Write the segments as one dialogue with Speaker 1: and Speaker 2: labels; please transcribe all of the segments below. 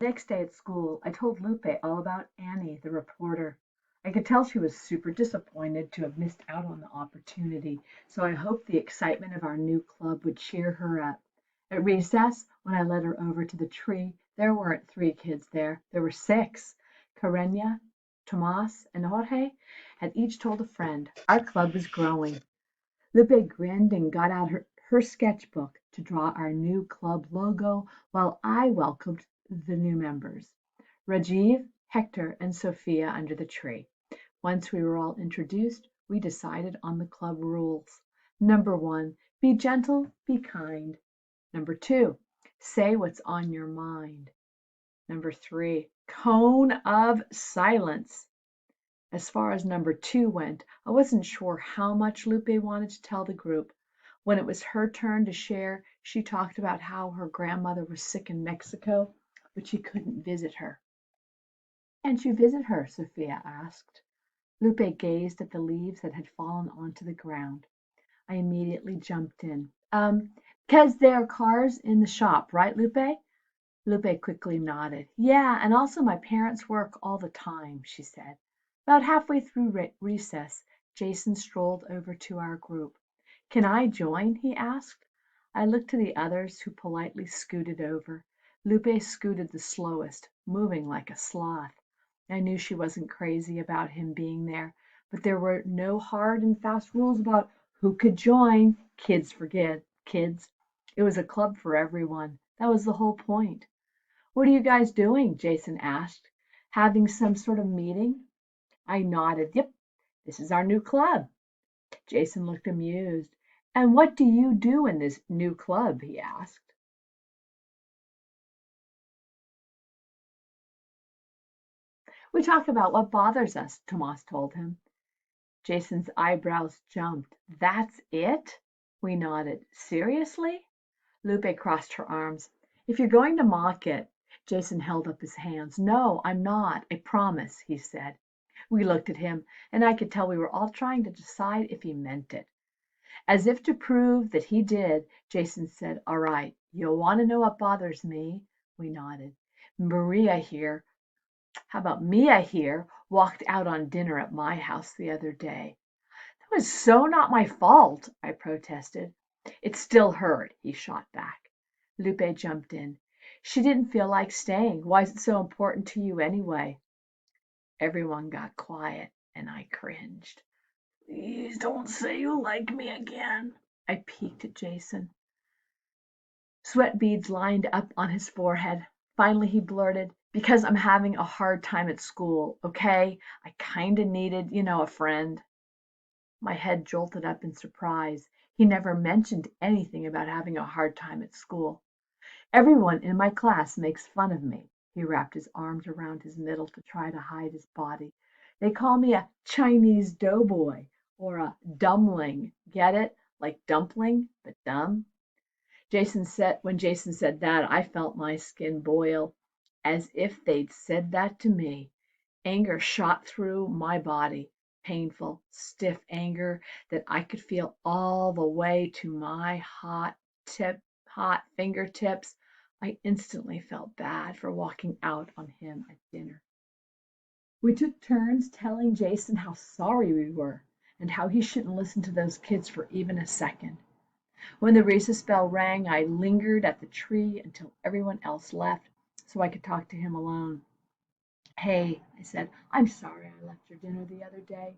Speaker 1: Next day at school, I told Lupe all about Annie, the reporter. I could tell she was super disappointed to have missed out on the opportunity, so I hoped the excitement of our new club would cheer her up. At recess, when I led her over to the tree, there weren't three kids there. There were six. Karenia, Tomas, and Jorge had each told a friend. Our club was growing. Lupe grinned and got out her sketchbook to draw our new club logo while I welcomed the new members, Rajiv, Hector, and Sophia under the tree. Once we were all introduced, we decided on the club rules. Number one, be gentle, be kind. Number two, say what's on your mind. Number three, cone of silence. As far as number two went, I wasn't sure how much Lupe wanted to tell the group. When it was her turn to share, she talked about how her grandmother was sick in Mexico, but she couldn't visit her. "Can't you visit her?" Sophia asked. Lupe gazed at the leaves that had fallen onto the ground. I immediately jumped in. Because there are cars in the shop, right, Lupe? Lupe quickly nodded. Yeah, and also my parents work all the time, she said. About halfway through recess, Jason strolled over to our group. Can I join? He asked. I looked to the others who politely scooted over. Lupe scooted the slowest, moving like a sloth. I knew she wasn't crazy about him being there, but there were no hard and fast rules about who could join. Kids forget kids. It was a club for everyone. That was the whole point. "What are you guys doing?" Jason asked. "Having some sort of meeting?" I nodded. "Yep, this is our new club." Jason looked amused. "And what do you do in this new club?" he asked. "We talk about what bothers us," Tomas told him. Jason's eyebrows jumped. "That's it?" We nodded. "Seriously?" Lupe crossed her arms. "If you're going to mock it." Jason held up his hands. "No, I'm not. I promise," he said. We looked at him, and I could tell we were all trying to decide if he meant it. As if to prove that he did, Jason said, "All right, you'll want to know what bothers me." We nodded. "Maria here, how about Mia here, walked out on dinner at my house the other day." "That was so not my fault," I protested. "It still hurt," he shot back. Lupe jumped in. "She didn't feel like staying. Why is it so important to you anyway?" Everyone got quiet, and I cringed. "Please don't say you like me again." I peeked at Jason. Sweat beads lined up on his forehead. Finally he blurted, "Because I'm having a hard time at school, okay? I kinda needed, a friend." My head jolted up in surprise. He never mentioned anything about having a hard time at school. "Everyone in my class makes fun of me." He wrapped his arms around his middle to try to hide his body. "They call me a Chinese doughboy or a dumbling. Get it? Like dumpling, but dumb." When Jason said that, I felt my skin boil, as if they'd said that to me. Anger shot through my body, painful, stiff anger that I could feel all the way to my hot fingertips. I instantly felt bad for walking out on him at dinner. We took turns telling Jason how sorry we were and how he shouldn't listen to those kids for even a second. When the recess bell rang, I lingered at the tree until everyone else left so I could talk to him alone. "Hey," I said, "I'm sorry I left your dinner the other day."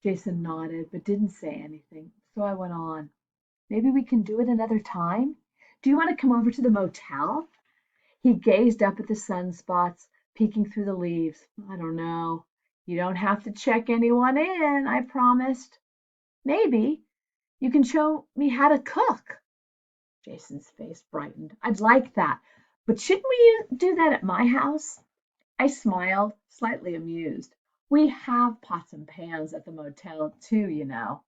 Speaker 1: Jason nodded but didn't say anything, so I went on. "Maybe we can do it another time? Do you want to come over to the motel?" He gazed up at the sunspots peeking through the leaves. "I don't know. You don't have to check anyone in," I promised. "Maybe you can show me how to cook." Jason's face brightened. "I'd like that. But shouldn't we do that at my house?" I smiled, slightly amused. "We have pots and pans at the motel too, you know."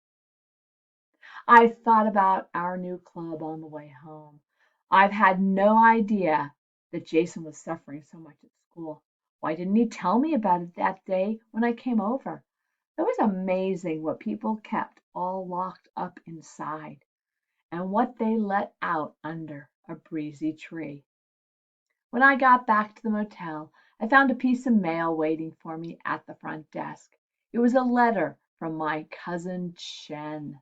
Speaker 1: I thought about our new club on the way home. I've had no idea that Jason was suffering so much at school. Why didn't he tell me about it that day when I came over? It was amazing what people kept all locked up inside and what they let out under a breezy tree. When I got back to the motel, I found a piece of mail waiting for me at the front desk. It was a letter from my cousin Chen.